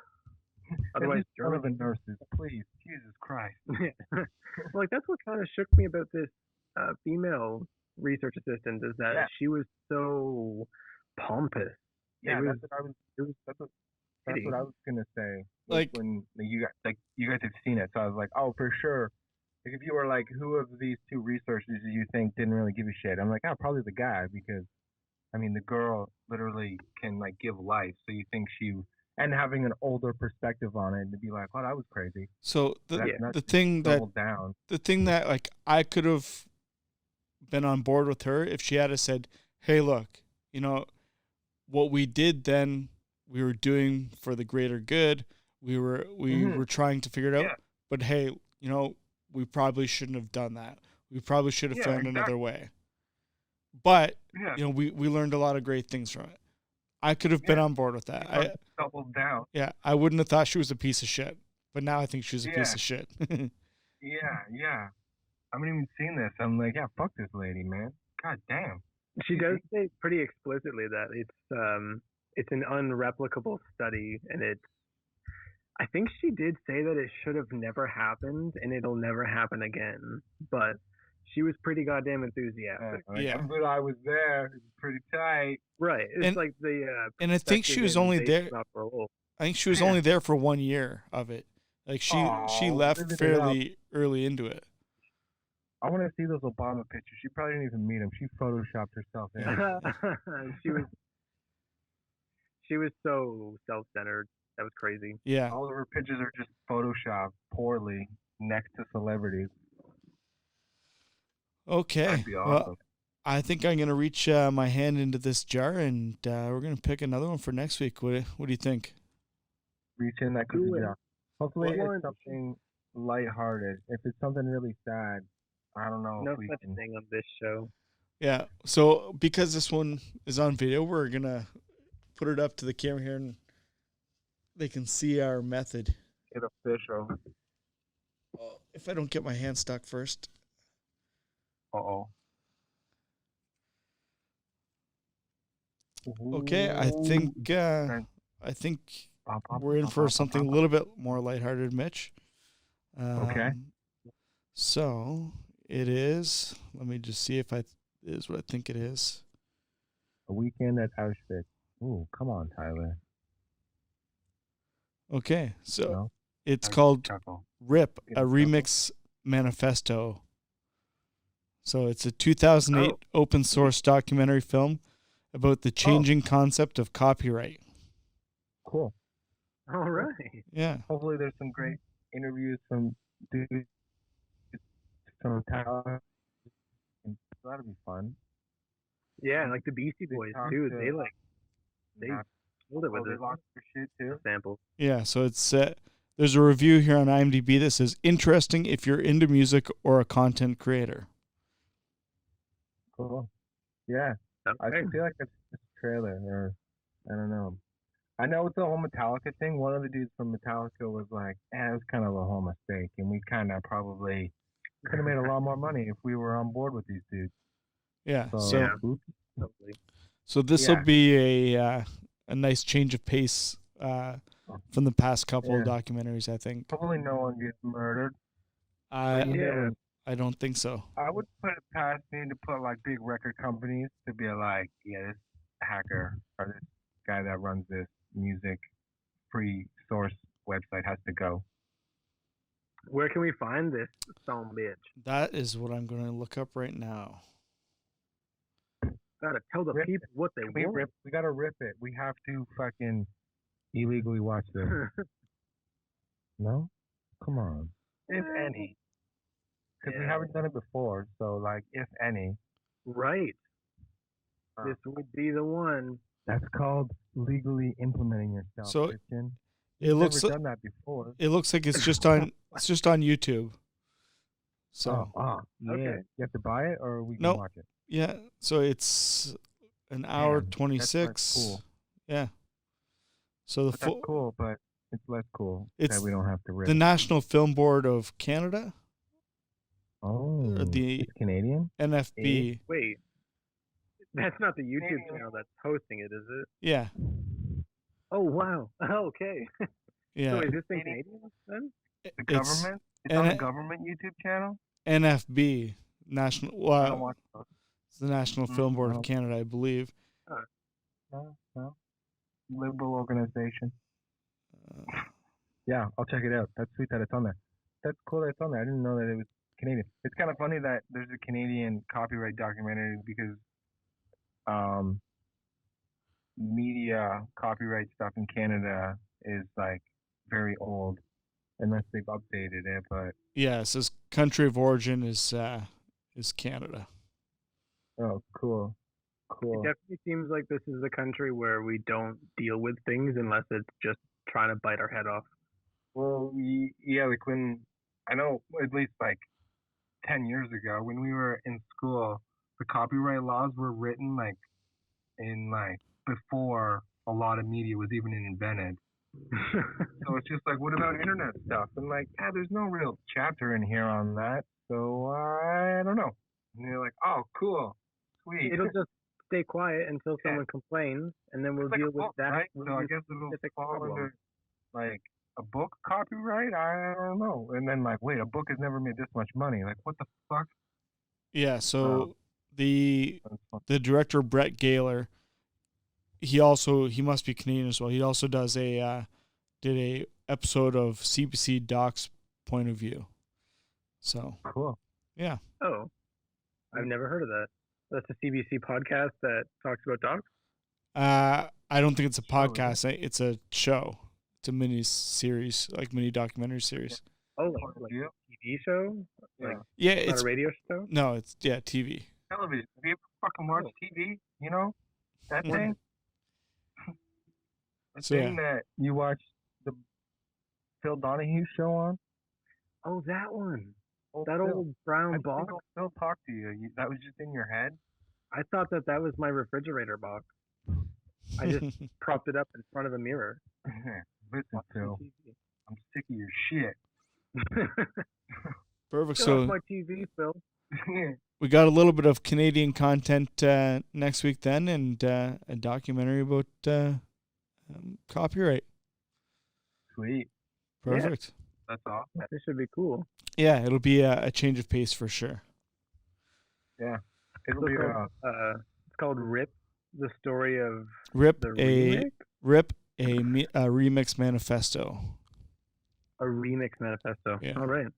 Otherwise, one of the nurses, please, Jesus Christ. Like that's what kind of shook me about this female research assistant, is that she was so pompous. Yeah, that's what I was gonna say. Like when you guys have seen it, so I was like, oh, for sure. Like if you were like, who of these two researchers do you think didn't really give a shit? I'm like, oh, probably the guy, because I mean the girl literally can like give life, so you think and having an older perspective on it, and to be like, oh, that was crazy. So the thing that like I could have been on board with her if she had said, hey, look, you know, what we did then, we were doing for the greater good. We were trying to figure it out. But hey, you know, we probably shouldn't have done that. We probably should have found another way. But you know, we learned a lot of great things from it. I could have been on board with that. I doubled down. Yeah, I wouldn't have thought she was a piece of shit, but now I think she's a piece of shit. Yeah. I haven't even seen this. I'm like, yeah, fuck this lady, man. God damn. She does say pretty explicitly that it's an unreplicable study, and I think she did say that it should have never happened and it'll never happen again, but she was pretty goddamn enthusiastic. But I was there. It was pretty tight. Right. It's like and I think she was only there. I think she was only there for 1 year of it. Like she left fairly early into it. I want to see those Obama pictures. She probably didn't even meet him. She photoshopped herself in. She was so self-centered. That was crazy. Yeah. All of her pictures are just photoshopped poorly next to celebrities. Okay. That'd be awesome. Well, I think I'm going to reach my hand into this jar, and we're going to pick another one for next week. What do you think? Reach in that cookie jar. Hopefully it's something lighthearted. If it's something really sad, I don't know. No such thing on this show. Yeah. So because this one is on video, we're going to put it up to the camera here, and they can see our method. Get official. If I don't get my hand stuck first. Uh-oh. Okay, I think we're in for something a little bit more lighthearted, Mitch. Okay. So it is. Let me just see if it is what I think it is. A Weekend at Auschwitz. Ooh, come on, Tyler. Okay, so it's called RIP, a Remix Manifesto. So it's a 2008 open source documentary film about the changing concept of copyright. Cool. All right. Yeah. Hopefully there's some great interviews from dudes from talent. That'll be fun. Yeah, like the Beastie Boys too. They killed it with they lost their shit too. Sample. Yeah, so it's there's a review here on IMDb that says interesting if you're into music or a content creator. Cool. Yeah. Okay. I feel like it's a trailer, or I don't know. I know with the whole Metallica thing, one of the dudes from Metallica was like, it was kind of a whole mistake, and we kind of probably could have made a lot more money if we were on board with these dudes. Yeah. So this will be a nice change of pace from the past couple of documentaries, I think. Hopefully no one gets murdered. I don't think so. I would put it past me to put like big record companies to be like, yeah, this hacker or this guy that runs this music free source website has to go. Where can we find this son bitch? That is what I'm going to look up right now. Gotta tell the people what they want. We gotta rip it. We have to fucking illegally watch this. No? Come on. If any. Because we haven't done it before, so like, if any. Right. This would be the one. That's called legally implementing yourself, so Christian. You've never done that before. It looks like it's just on YouTube. So yeah. Okay. You have to buy it or we can watch it? Yeah. So it's an hour 26. That's cool. Yeah. So that's cool, but it's less cool that we don't have to rip. The National Film Board of Canada. Oh, it's Canadian? NFB. Wait. That's not the YouTube channel that's hosting it, is it? Yeah. Oh, wow. Okay. Yeah. So is this thing Canadian then? The government? It's on the government YouTube channel? NFB. National. Well, it's the National Film Board of Canada, I believe. No. Liberal organization. Yeah, I'll check it out. That's sweet that it's on there. That's cool that it's on there. I didn't know that it was Canadian. It's kind of funny that there's a Canadian copyright documentary because media copyright stuff in Canada is like very old unless they've updated it, but yeah, it says country of origin is Canada. Oh, cool. It definitely seems like this is the country where we don't deal with things unless it's just trying to bite our head off. Well, yeah, like when, I know at least like 10 years ago when we were in school, the copyright laws were written like in like before a lot of media was even invented. So it's just like, what about internet stuff? And like, there's no real chapter in here on that. So I don't know. And you're like, oh, cool. Sweet. It'll just stay quiet until someone complains, and then we'll deal with that. Right? So I guess it'll fall under like a book copyright. I don't know. And then like, wait, a book has never made this much money. Like, what the fuck? Yeah. So the director Brett Gaylor, he must be Canadian as well. He also does did a episode of CBC Doc's Point of View. So cool. Yeah. Oh, I've never heard of that. That's a CBC podcast that talks about dogs? I don't think it's a podcast. It's a show. It's a mini series, like mini documentary series. Oh, like a TV show? Yeah, it's not a radio show? No, it's TV. Television. Have you ever fucking watched TV? You know that thing. The thing that you watch the Phil Donahue show on. Oh, that one. That old brown box? Still talk to you. That was just in your head? I thought that was my refrigerator box. I just propped it up in front of a mirror. Listen, Phil, I'm sick of your shit. Perfect. Get off my TV, Phil. We got a little bit of Canadian content next week then, and a documentary about copyright. Sweet. Perfect. Yeah. That's awesome. This should be cool. Yeah, it'll be a change of pace for sure. Yeah. It'll be it's called Rip, the story of Rip, the remake? Rip, a remix manifesto. A remix manifesto. Yeah. All right. I'm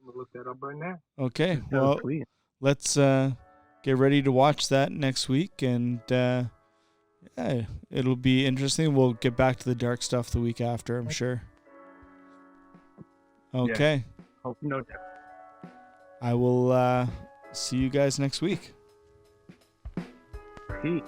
going to look that up right now. Okay. Well, let's get ready to watch that next week, and Hey, it'll be interesting. We'll get back to the dark stuff the week after, I'm sure. Okay. Yeah. Hope no doubt. I will see you guys next week. Peace.